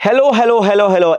Hello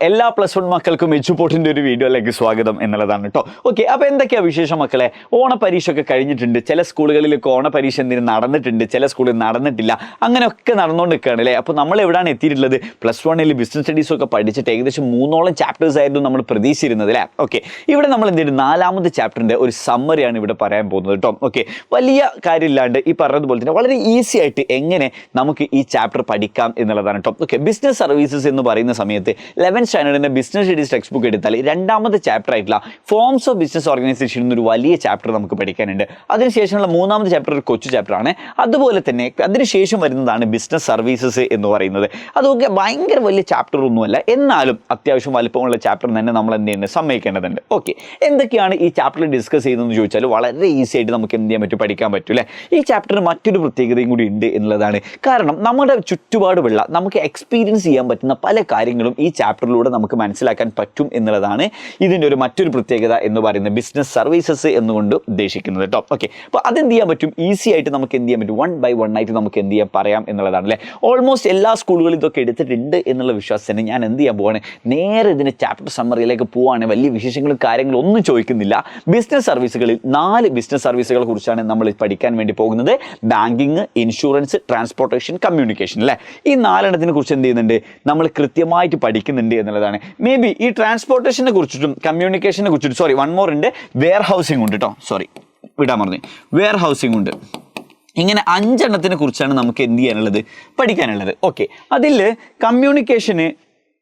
എല്ലാ +1 മക്കൾക്കും എഡ്യൂപോർട്ടിൻ്റെ ഒരു വീഡിയോയിലേക്ക് സ്വാഗതം എന്നുള്ളതാണ് കേട്ടോ. ഓക്കെ, അപ്പോൾ എന്തൊക്കെയാണ് വിശേഷം മക്കളെ? ഓണപരീക്ഷ ഒക്കെ കഴിഞ്ഞിട്ടുണ്ട്. ചില സ്കൂളുകളിലൊക്കെ ഓണപരീക്ഷ എന്തിനും നടന്നിട്ടുണ്ട്, ചില സ്കൂളിൽ നടന്നിട്ടില്ല. അങ്ങനെയൊക്കെ നടന്നുകൊണ്ട് നിൽക്കുകയാണ് അല്ലേ. അപ്പോൾ നമ്മൾ എവിടെയാണ് എത്തിയിട്ടുള്ളത്? +1 ബിസിനസ് സ്റ്റഡീസൊക്കെ പഠിച്ചിട്ട് ഏകദേശം 3ഓളം ചാപ്റ്റേഴ്സ് ആയിരുന്നു നമ്മൾ പ്രതീക്ഷിച്ചിരുന്നത് അല്ലേ. ഓക്കെ, ഇവിടെ നമ്മൾ എന്തെങ്കിലും 4ാമത്തെ ചാപ്റ്ററിൻ്റെ ഒരു സമ്മറിയാണ് ഇവിടെ പറയാൻ പോകുന്നത് കേട്ടോ. ഓക്കെ, വലിയ കാര്യമില്ലാണ്ട് ഈ പറഞ്ഞതുപോലെ തന്നെ വളരെ ഈസി ആയിട്ട് എങ്ങനെ നമുക്ക് ഈ ചാപ്റ്റർ പഠിക്കാം എന്നുള്ളതാണ് കേട്ടോ. ഓക്കെ, ബിസിനസ് സർവീസസ് എന്ന് പറയുന്ന സമയത്ത് 11th സ്റ്റാൻഡേർഡിന്റെ ബിസിനസ് സ്റ്റഡീസ് ടെക്സ്റ്റ് ബുക്ക് എടുത്താൽ 2ാമത്തെ ചാപ്റ്റർ ആയിട്ടുള്ള ഫോംസ് ഓഫ് ബിസിനസ് ഓർഗനൈസേഷൻ എന്നൊരു വലിയ ചാപ്റ്റർ നമുക്ക് പഠിക്കാനുണ്ട്. അതിനുശേഷമുള്ള 3ാമത്തെ ചാപ്റ്റർ ഒരു കൊച്ചു ചാപ്റ്റർ ആണ്. അതുപോലെ തന്നെ അതിനുശേഷം വരുന്നതാണ് ബിസിനസ് സർവീസസ് എന്ന് പറയുന്നത്. അതൊക്കെ ഭയങ്കര വലിയ ചാപ്റ്റർ ഒന്നുമല്ല, എന്നാലും അത്യാവശ്യം വലുപ്പമുള്ള ചാപ്റ്റർ തന്നെ നമ്മൾ എന്ത് ചെയ്യുന്നത് സമ്മതിക്കേണ്ടതുണ്ട്. ഓക്കെ, എന്തൊക്കെയാണ് ഈ ചാപ്റ്ററിൽ ഡിസ്കസ് ചെയ്യുന്നതെന്ന് ചോദിച്ചാൽ വളരെ ഈസി ആയിട്ട് നമുക്ക് എന്ത് ചെയ്യാൻ പറ്റും, പഠിക്കാൻ പറ്റും അല്ലേ. ഈ ചാപ്റ്ററിന് മറ്റൊരു പ്രത്യേകതയും കൂടി ഉണ്ട് എന്നുള്ളതാണ്. കാരണം നമ്മുടെ ചുറ്റുപാടുമുള്ള നമുക്ക് എക്സ്പീരിയൻസ് ചെയ്യാൻ പറ്റുന്ന പല കാര്യങ്ങളും ഈ ചാപ്റ്ററിലൂടെ നമുക്ക് മനസ്സിലാക്കാൻ പറ്റും എന്നുള്ളതാണ് ഇതിൻ്റെ മറ്റൊരു പ്രത്യേകത എന്ന് പറയുന്നത് ബിസിനസ് സർവീസസ് എന്നുകൊണ്ട് ഉദ്ദേശിക്കുന്നത് കേട്ടോ. ഓക്കെ, അപ്പോൾ അതെന്ത് ചെയ്യാൻ പറ്റും, ഈസി ആയിട്ട് നമുക്ക് എന്ത് ചെയ്യാൻ പറ്റും, 1 by 1 ആയിട്ട് നമുക്ക് എന്ത് ചെയ്യാൻ പറയാം എന്നുള്ളതാണ് അല്ലേ. ഓൾമോസ്റ്റ് എല്ലാ സ്കൂളുകളും ഇതൊക്കെ എടുത്തിട്ടുണ്ട് എന്നുള്ള വിശ്വാസത്തിന് ഞാൻ എന്ത് ചെയ്യാൻ പോവാണ്, നേരെ ഇതിൻ്റെ ചാപ്റ്റർ സമ്മറിയിലേക്ക് പോവാണ്. വലിയ വിശേഷങ്ങളും കാര്യങ്ങളും ഒന്നും ചോദിക്കുന്നില്ല. ബിസിനസ് സർവീസുകളിൽ 4 ബിസിനസ് സർവീസുകളെ കുറിച്ചാണ് നമ്മൾ പഠിക്കാൻ വേണ്ടി പോകുന്നത്. ബാങ്കിങ്, ഇൻഷുറൻസ്, ട്രാൻസ്പോർട്ടേഷൻ, കമ്മ്യൂണിക്കേഷൻ അല്ലേ. ഈ 4 കുറിച്ച് എന്ത് ചെയ്യുന്നുണ്ട്, നമ്മൾ കൃത്യമായിട്ട് പഠിക്കുന്നുണ്ട് എന്നുള്ളതാണ്. മേ ബി ഈ ട്രാൻസ്പോർട്ടേഷനെ കുറിച്ചിട്ടും കമ്മ്യൂണിക്കേഷനെ കുറിച്ചിട്ടും വൺ മോർ ഉണ്ട്, വെയർ ഹൗസിംഗ് ഉണ്ട് കേട്ടോ. വിടാൻ പറഞ്ഞു, വെയർ ഹൗസിംഗ് ഉണ്ട്. ഇങ്ങനെ 5 കുറിച്ചാണ് നമുക്ക് എന്ത് ചെയ്യാനുള്ളത്, പഠിക്കാനുള്ളത്. ഓക്കെ, അതിൽ കമ്മ്യൂണിക്കേഷന്,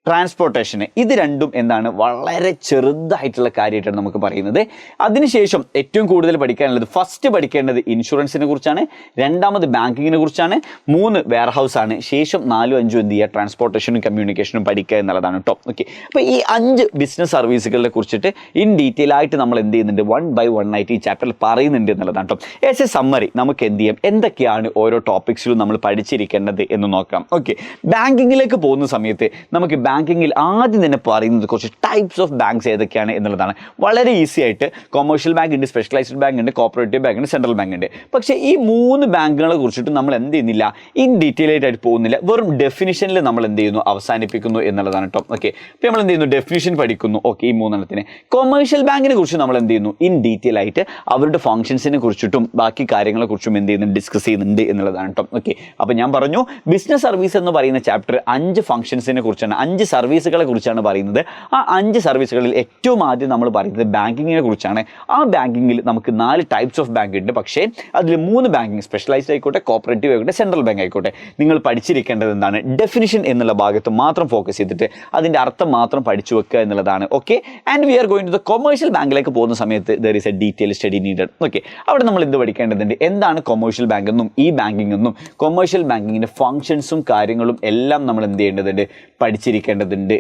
ട്രാൻസ്പോർട്ടേഷന് ഇത് രണ്ടും എന്താണ് വളരെ ചെറുതായിട്ടുള്ള കാര്യമായിട്ടാണ് നമുക്ക് പറയുന്നത്. അതിനുശേഷം ഏറ്റവും കൂടുതൽ പഠിക്കാനുള്ളത്, ഫസ്റ്റ് പഠിക്കേണ്ടത് ഇൻഷുറൻസിനെ കുറിച്ചാണ്, 2ാമത് ബാങ്കിങ്ങിനെ കുറിച്ചാണ്, 3 വെയർ ഹൗസ് ആണ്, ശേഷം 4ഉം 5ഉം എന്ത് ചെയ്യുക, ട്രാൻസ്പോർട്ടേഷനും കമ്മ്യൂണിക്കേഷനും പഠിക്കുക എന്നുള്ളതാണ് കേട്ടോ. ഓക്കെ, അപ്പോൾ ഈ 5 ബിസിനസ് സർവീസുകളെ കുറിച്ചിട്ട് ഇൻ ഡീറ്റെയിൽ ആയിട്ട് നമ്മൾ എന്ത് ചെയ്യുന്നുണ്ട്, 1 by 1 ആയിട്ട് ഈ ചാപ്റ്ററിൽ പറയുന്നുണ്ട് എന്നുള്ളതാണ് കേട്ടോ. ആസ് എ സമ്മറി നമുക്ക് എന്ത് ചെയ്യാം, എന്തൊക്കെയാണ് ഓരോ ടോപ്പിക്സിലും നമ്മൾ പഠിച്ചിരിക്കേണ്ടത് എന്ന് നോക്കാം. ഓക്കെ, ബാങ്കിങ്ങിലേക്ക് പോകുന്ന സമയത്ത് നമുക്ക് ബാങ്കിങ്ങിൽ ആദ്യം തന്നെ പറയുന്നത് കുറച്ച് ടൈപ്സ് ഓഫ് ബാങ്ക്സ് ഏതൊക്കെയാണ് എന്നുള്ളതാണ്. വളരെ ഈസി ആയിട്ട് കൊമേഴ്ഷ്യൽ ബാങ്ക് ഉണ്ട്, സ്പെഷ്യലൈസ്ഡ് ബാങ്ക് ഉണ്ട്, കോപ്പറേറ്റീവ് ബാങ്ക് ഉണ്ട്, സെൻട്രൽ ബാങ്ക് ഉണ്ട്. പക്ഷേ ഈ 3 ബാങ്കുകളെ കുറിച്ചിട്ട് നമ്മൾ എന്ത് ചെയ്യുന്നില്ല, ഇൻ ഡീറ്റെയിൽ ആയിട്ട് പോകുന്നില്ല, വെറും ഡെഫിനിഷനിൽ നമ്മൾ എന്ത് ചെയ്യുന്നു, അവസാനിപ്പിക്കുന്നു എന്നുള്ളതാണ് കേട്ടോ. ഓക്കെ, അപ്പോൾ നമ്മൾ എന്ത് ചെയ്യുന്നു, ഡെഫിനിഷൻ പഠിക്കുന്നു. ഓക്കെ, ഈ 3 കൊമേഴ്ഷ്യൽ ബാങ്കിനെ കുറിച്ച് നമ്മൾ എന്ത് ചെയ്യുന്നു, ഇൻ ഡീറ്റെയിൽ ആയിട്ട് അവരുടെ ഫംഗ്ഷൻസിനെ കുറിച്ചിട്ടും ബാക്കി കാര്യങ്ങളെ കുറിച്ചും എന്ത് ചെയ്യുന്നു, ഡിസ്കസ് ചെയ്യുന്നുണ്ട് എന്നുള്ളതാണ് കേട്ടോ. ഓക്കെ, അപ്പോൾ ഞാൻ പറഞ്ഞു ബിസിനസ് സർവീസ് എന്ന് പറയുന്ന ചാപ്റ്റർ 5 ഫംഗ്ഷൻസിനെ കുറിച്ചാണ്, 5 സർവീസുകളെ കുറിച്ചാണ് പറയുന്നത്. ആ 5 സർവീസുകളിൽ ഏറ്റവും ആദ്യം നമ്മൾ പറയുന്നത് ബാങ്കിങ്ങിനെ കുറിച്ചാണ്. ആ ബാങ്കിങ്ങിൽ നമുക്ക് 4 ടൈപ്സ് ഓഫ് ബാങ്ക് ഉണ്ട്. പക്ഷേ അതിൽ 3 ബാങ്കിങ്, സ്പെഷ്യലൈസ്ഡ് ആയിക്കോട്ടെ, കോപ്പറേറ്റീവ് ആയിക്കോട്ടെ, സെൻട്രൽ ബാങ്ക് ആയിക്കോട്ടെ, നിങ്ങൾ പഠിച്ചിരിക്കേണ്ടത് എന്താണ്, ഡെഫിനിഷൻ എന്നുള്ള ഭാഗത്ത് മാത്രം ഫോക്കസ് ചെയ്തിട്ട് അതിൻ്റെ അർത്ഥം മാത്രം പഠിച്ചു വെക്കുക എന്നുള്ളതാണ്. Okay, and we are going to the commercial ബാങ്കിലേക്ക് പോകുന്ന സമയത്ത് there is a detail study needed. Okay, അവിടെ നമ്മൾ എന്ത് പഠിക്കേണ്ടതുണ്ട്, എന്താണ് കൊമേഴ്ഷ്യൽ ബാങ്ക് എന്നും ഈ ബാങ്കിങ് എന്നും കൊമേഴ്ഷ്യൽ ബാങ്കിങ്ങിൻ്റെ ഫംഗ്ഷൻസും കാര്യങ്ങളും എല്ലാം നമ്മൾ എന്ത് ചെയ്യേണ്ടതുണ്ട്, പഠിച്ചിരിക്കേണ്ടതുണ്ട്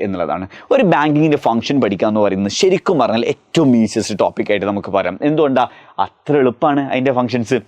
എന്നുള്ളതാണ്. ഒരു ബാങ്കിങ്ങിൻ്റെ ഫംഗ്ഷൻ പഠിക്കുക എന്ന് പറയുന്നത് ശരിക്കും പറഞ്ഞാൽ ഏറ്റവും ഈസിയസ്റ്റ് ടോപ്പിക്കായിട്ട് നമുക്ക് പറയാം. എന്തുകൊണ്ടാണ്, അത്ര എളുപ്പമാണ് അതിൻ്റെ ഫംഗ്ഷൻസ്.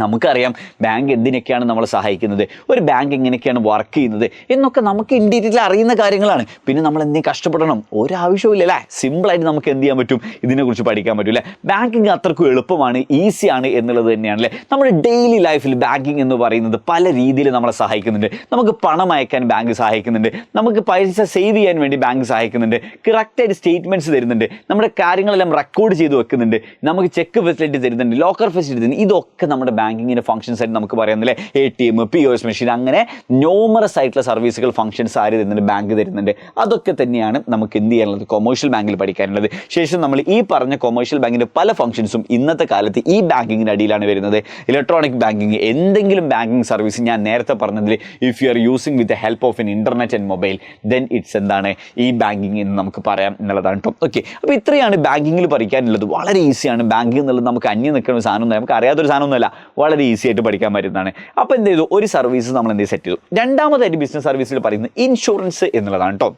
നമുക്കറിയാം ബാങ്ക് എന്തിനൊക്കെയാണ് നമ്മളെ സഹായിക്കുന്നത്, ഒരു ബാങ്ക് എങ്ങനെയൊക്കെയാണ് വർക്ക് ചെയ്യുന്നത് എന്നൊക്കെ നമുക്ക് ഇൻ ഡീറ്റെയിൽ അറിയുന്ന കാര്യങ്ങളാണ്. പിന്നെ നമ്മൾ എന്തെങ്കിലും കഷ്ടപ്പെടണം, ഒരാവശ്യമില്ല അല്ലേ. സിമ്പിളായിട്ട് നമുക്ക് എന്ത് ചെയ്യാൻ പറ്റും, ഇതിനെക്കുറിച്ച് പഠിക്കാൻ പറ്റും അല്ലേ. ബാങ്കിങ് അത്രക്കും എളുപ്പമാണ്, ഈസിയാണ് എന്നുള്ളത് തന്നെയാണ് അല്ലേ. നമ്മുടെ ഡെയിലി ലൈഫിൽ ബാങ്കിങ് എന്ന് പറയുന്നത് പല രീതിയിൽ നമ്മളെ സഹായിക്കുന്നുണ്ട്. നമുക്ക് പണം അയക്കാൻ ബാങ്ക് സഹായിക്കുന്നുണ്ട്, നമുക്ക് പൈസ സേവ് ചെയ്യാൻ വേണ്ടി ബാങ്ക് സഹായിക്കുന്നുണ്ട്, കറക്റ്റായിട്ട് സ്റ്റേറ്റ്മെൻറ്റ്സ് തരുന്നുണ്ട്, നമ്മുടെ കാര്യങ്ങളെല്ലാം റെക്കോർഡ് ചെയ്ത് വെക്കുന്നുണ്ട്, നമുക്ക് ചെക്ക് ഫെസിലിറ്റി തരുന്നുണ്ട്, ലോക്കർ ഫെസിലിറ്റി തരുന്നുണ്ട്. ഇതൊക്കെ നമ്മുടെ ബാങ്കിങ്ങിൻ്റെ ഫംഗ്ഷൻസ് ആയിട്ട് നമുക്ക് പറയാമെന്നല്ലേ. ATM, POS മെഷീൻ, അങ്ങനെ ന്യൂമറസ് ആയിട്ടുള്ള സർവീസുകൾ ഫംഗ്ഷൻസ് ആര് തരുന്നുണ്ട്, ബാങ്ക് തരുന്നുണ്ട്. അതൊക്കെ തന്നെയാണ് നമുക്ക് എന്ത് ചെയ്യാനുള്ളത്, കൊമേഴ്ഷ്യൽ ബാങ്കിൽ പഠിക്കാനുള്ളത്. ശേഷം നമ്മൾ ഈ പറഞ്ഞ കൊമേഴ്ഷ്യൽ ബാങ്കിൻ്റെ പല ഫംഗ്ഷൻസും ഇന്നത്തെ കാലത്ത് ഈ ബാങ്കിങ്ങിൻ്റെ അടിയിലാണ് വരുന്നത്. ഇലക്ട്രോണിക് ബാങ്കിങ്, എന്തെങ്കിലും ബാങ്കിങ് സർവീസ് ഞാൻ നേരത്തെ പറഞ്ഞതിൽ if you are using with the help of N internet and mobile then it's എന്താണ് ഈ ബാങ്കിങ് എന്ന് നമുക്ക് പറയാം എന്നുള്ളതാണ് കേട്ടോ. ഓക്കെ, അപ്പോൾ ഇത്രയാണ് ബാങ്കിങ്ങിൽ പഠിക്കാനുള്ളത്. വളരെ ഈസിയാണ്. ബാങ്കിങ് എന്നുള്ളത് നമുക്ക് അന്യം നിൽക്കുന്ന ഒരു സാധനം, നമുക്ക് അറിയാത്തൊരു സാധനമൊന്നുമല്ല, വളരെ ഈസി ആയിട്ട് പഠിക്കാൻ പറ്റുന്നതാണ്. അപ്പോൾ എന്ത് ചെയ്തു, ഒരു സർവീസ് നമ്മൾ എന്ത് സെറ്റ് ചെയ്തു. 2ാമതായിട്ട് ബിസിനസ് സർവീസിൽ പറയുന്നത് ഇൻഷുറൻസ് എന്നുള്ളതാണ് കേട്ടോ.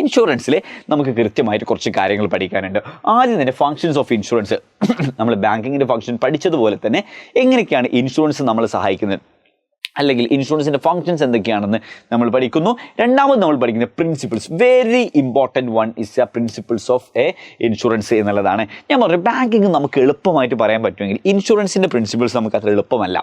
ഇൻഷുറൻസിൽ നമുക്ക് കൃത്യമായിട്ട് കുറച്ച് കാര്യങ്ങൾ പഠിക്കാനുണ്ട്. ആദ്യം തന്നെ ഫങ്ഷൻസ് ഓഫ് ഇൻഷുറൻസ്, നമ്മൾ ബാങ്കിങ്ങിൻ്റെ ഫങ്ഷൻ പഠിച്ചതുപോലെ തന്നെ എങ്ങനെയൊക്കെയാണ് ഇൻഷുറൻസ് നമ്മളെ സഹായിക്കുന്നത്, അല്ലെങ്കിൽ ഇൻഷുറൻസിൻ്റെ ഫങ്ഷൻസ് എന്തൊക്കെയാണെന്ന് നമ്മൾ പഠിക്കുന്നു. 2ാമത് നമ്മൾ പഠിക്കുന്ന principles, very important one is A principles of A insurance എന്നുള്ളതാണ്. ഞാൻ പറഞ്ഞു ബാങ്കിങ് നമുക്ക് എളുപ്പമായിട്ട് പറയാൻ പറ്റുമെങ്കിൽ ഇൻഷുറൻസിൻ്റെ പ്രിൻസിപ്പിൾസ് നമുക്ക് അത്ര എളുപ്പമല്ല.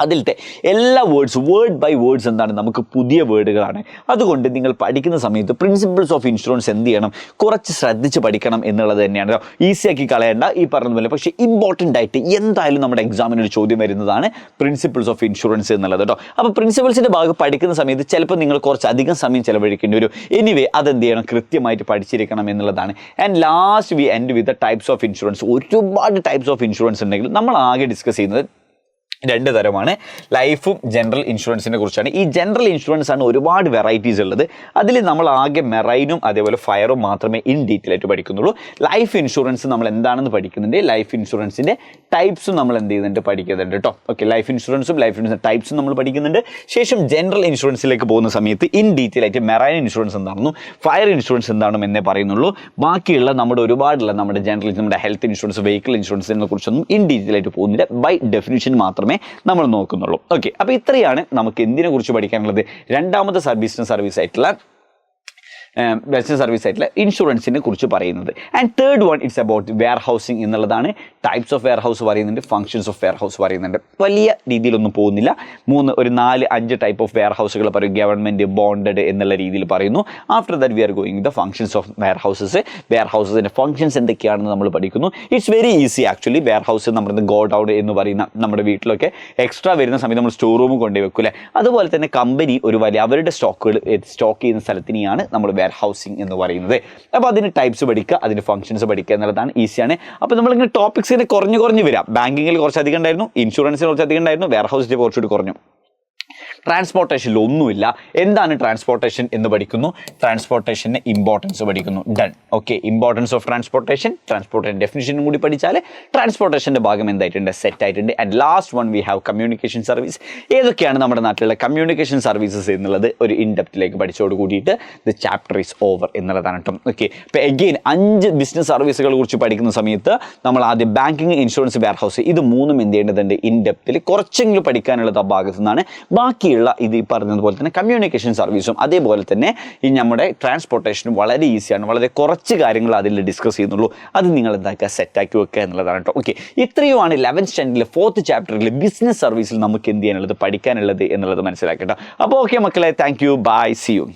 അതിലത്തെ എല്ലാ വേർഡ് ബൈ വേർഡ്സ് എന്താണ്, നമുക്ക് പുതിയ വേർഡുകളാണ്. അതുകൊണ്ട് നിങ്ങൾ പഠിക്കുന്ന സമയത്ത് പ്രിൻസിപ്പിൾസ് ഓഫ് ഇൻഷുറൻസ് എന്ത് ചെയ്യണം, കുറച്ച് ശ്രദ്ധിച്ച് പഠിക്കണം എന്നുള്ളത് തന്നെയാണ്. ഈസിയാക്കി കളയേണ്ട ഈ പറഞ്ഞതുപോലെ. പക്ഷേ ഇമ്പോർട്ടൻ്റ് ആയിട്ട് എന്തായാലും നമ്മുടെ എക്സാമിന് ഒരു ചോദ്യം വരുന്നതാണ് പ്രിൻസിപ്പിൾസ് ഓഫ് ഇൻഷുറൻസ് എന്നുള്ളത് കേട്ടോ. അപ്പോൾ പ്രിൻസിപ്പിൾസിൻ്റെ ഭാഗം പഠിക്കുന്ന സമയത്ത് ചിലപ്പോൾ നിങ്ങൾ കുറച്ച് അധികം സമയം ചിലവഴിക്കേണ്ടി വരും. എനിവേ അതെന്ത് ചെയ്യണം, കൃത്യമായിട്ട് പഠിച്ചിരിക്കണം എന്നുള്ളതാണ്. And last V end with the types of insurance. ഒരുപാട് ടൈപ്സ് ഓഫ് ഇൻഷുറൻസ് ഉണ്ടെങ്കിൽ നമ്മൾ ആകെ ഡിസ്കസ് ചെയ്യുന്നത് 2 തരമാണ്, ലൈഫും ജനറൽ ഇൻഷുറൻസിനെ കുറിച്ചാണ്. ഈ ജനറൽ ഇൻഷുറൻസ് ആണ് ഒരുപാട് വെറൈറ്റീസ് ഉള്ളത്. അതിൽ നമ്മൾ ആകെ മെറൈനും അതേപോലെ ഫയറും മാത്രമേ ഇൻ ഡീറ്റെയിൽ ആയിട്ട് പഠിക്കുന്നുള്ളൂ. ലൈഫ് ഇൻഷുറൻസ് നമ്മൾ എന്താണെന്ന് പഠിക്കുന്നുണ്ട്, ലൈഫ് ഇൻഷുറൻസിൻ്റെ ടൈപ്സും നമ്മൾ എന്ത് ചെയ്യുന്നുണ്ട്, പഠിക്കുന്നുണ്ട് കേട്ടോ. ഓക്കെ, ലൈഫ് ഇൻഷുറൻസും ലൈഫ് ഇൻഷുറൻസ് ടൈപ്സും നമ്മൾ പഠിക്കുന്നുണ്ട്. ശേഷം ജനറൽ ഇൻഷുറൻസിലേക്ക് പോകുന്ന സമയത്ത് ഇൻ ഡീറ്റെയിൽ ആയിട്ട് മെറൈൻ ഇൻഷുറൻസ് എന്താണെന്നും ഫയർ ഇൻഷുറൻസ് എന്താണെന്നും എന്നേ പറയുന്നുള്ളൂ. ബാക്കിയുള്ള നമ്മുടെ നമ്മുടെ ജനറൽ, നമ്മുടെ ഹെൽത്ത് ഇൻഷുറൻസ്, വെഹിക്കിൾ ഇൻഷുറൻസിനെ കുറിച്ചൊന്നും ഇൻ ഡീറ്റെയിൽ ആയിട്ട് പോകുന്നില്ല. ബൈ ഡെഫിനിഷൻ മാത്രമേ നമ്മൾ നോക്കുന്നുള്ളൂ. ഓക്കെ, അപ്പോൾ ഇത്രയാണ് നമുക്ക് എന്തിനെ കുറിച്ച് പഠിക്കാനുള്ളത്. രണ്ടാമത്തെ സർവീസ് ആയിട്ടുള്ള ഇൻഷുറൻസിനെ കുറിച്ച് പറയുന്നത്. And third one it's about wear housing എന്നുള്ളതാണ്. ടൈപ്സ് ഓഫ് വെയർ ഹൗസ് പറയുന്നുണ്ട്, ഫങ്ഷൻസ് ഓഫ് വെയർ ഹൗസ് പറയുന്നുണ്ട്. വലിയ രീതിയിലൊന്നും പോകുന്നില്ല. 4-5 ടൈപ്പ് ഓഫ് വെയർ ഹൗസുകൾ പറയും. ഗവൺമെൻറ്, ബോണ്ടഡ് എന്നുള്ള രീതിയിൽ പറയുന്നു. After that we are going the functions of warehouses. വെയർ ഹൗസസിൻ്റെ ഫങ്ഷൻസ് എന്തൊക്കെയാണെന്ന് നമ്മൾ പഠിക്കുന്നു. It's very easy actually. Warehouse നമ്മുടെ ഗോ ഡൗൺ എന്ന് പറയുന്ന നമ്മുടെ വീട്ടിലൊക്കെ എക്സ്ട്രാ വരുന്ന സമയത്ത് നമ്മൾ സ്റ്റോർ റൂം കൊണ്ടുപോയി വെക്കൂലേ, അതുപോലെ തന്നെ കമ്പനി ഒരു വലിയ അവരുടെ സ്റ്റോക്ക് ചെയ്യുന്ന സ്ഥലത്തിനെയാണ് നമ്മൾ വെയർ ഹൗസിംഗ് എന്ന് പറയുന്നത്. അപ്പോൾ അതിന് ടൈപ്സ് പഠിക്കുക, അതിന് ഫംഗ്ഷൻസ് പഠിക്കുക എന്നുള്ളതാണ് ഈസിയാണ്. അപ്പോൾ നമ്മളിങ്ങനെ ടോപ്പിക്സിന് കുറഞ്ഞ് വരാം. ബാങ്കിങ്ങിൽ കുറച്ചധികം ഉണ്ടായിരുന്നു, ഇൻഷുറൻസിന് കുറച്ചധികം ഉണ്ടായിരുന്നു, വെയർ ഹൗസിൽ കുറച്ചുകൂടി കുറഞ്ഞു. ട്രാൻസ്പോർട്ടേഷനിൽ ഒന്നുമില്ല. എന്താണ് ട്രാൻസ്പോർട്ടേഷൻ എന്ന് പഠിക്കുന്നു, ട്രാൻസ്പോർട്ടേഷൻ്റെ ഇമ്പോർട്ടൻസ് പഠിക്കുന്നു. Done. Okay, importance of transportation ഡെഫിനിഷനും കൂടി പഠിച്ചാൽ ട്രാൻസ്പോർട്ടേഷൻ്റെ ഭാഗം എന്തായിട്ടുണ്ട്, സെറ്റ് ആയിട്ടുണ്ട്. And last one we have communication service. ഏതൊക്കെയാണ് നമ്മുടെ നാട്ടിലുള്ള കമ്മ്യൂണിക്കേഷൻ സർവീസസ് എന്നുള്ളത് ഒരു ഇൻഡെപ്തിലേക്ക് പഠിച്ചോട് കൂടിയിട്ട് ദ ചാപ്റ്റർ ഈസ് ഓവർ എന്നുള്ളതാണ് കേട്ടോ. ഓക്കെ, ഇപ്പോൾ എഗെയിൻ 5 ബിസിനസ് സർവീസുകളെ കുറിച്ച് പഠിക്കുന്ന സമയത്ത് നമ്മൾ ആദ്യം ബാങ്കിങ്, ഇൻഷുറൻസ്, വെയർ ഹൗസ്, ഇത് 3 എന്ത് ചെയ്യേണ്ടതുണ്ട്, ഇൻഡെപ്തിൽ കുറച്ചെങ്കിലും പഠിക്കാനുള്ളത് ആ ഭാഗത്തു നിന്നാണ്. ബാക്കി ഇത് ഈ പറഞ്ഞതുപോലെ തന്നെ കമ്മ്യൂണിക്കേഷൻ സർവീസും അതേപോലെ തന്നെ ഈ നമ്മുടെ ട്രാൻസ്പോർട്ടേഷനും വളരെ ഈസിയാണ്. വളരെ കുറച്ച് കാര്യങ്ങൾ അതിൽ ഡിസ്കസ് ചെയ്യുന്നുള്ളൂ. അത് നിങ്ങൾ എന്താക്കുക, സെറ്റാക്കി വെക്കുക എന്നുള്ളതാണ് കേട്ടോ. ഓക്കെ, ഇത്രയുമാണ് 11th സ്റ്റാൻഡേർഡിലെ 4th ചാപ്റ്ററിൽ ബിസിനസ് സർവീസിൽ നമുക്ക് എന്ത് ചെയ്യാനുള്ളത്, പഠിക്കാനുള്ളത് എന്നുള്ളത് മനസ്സിലാക്കട്ടോ. അപ്പോൾ ഓക്കെ മക്കളെ, thank you, bye, see U.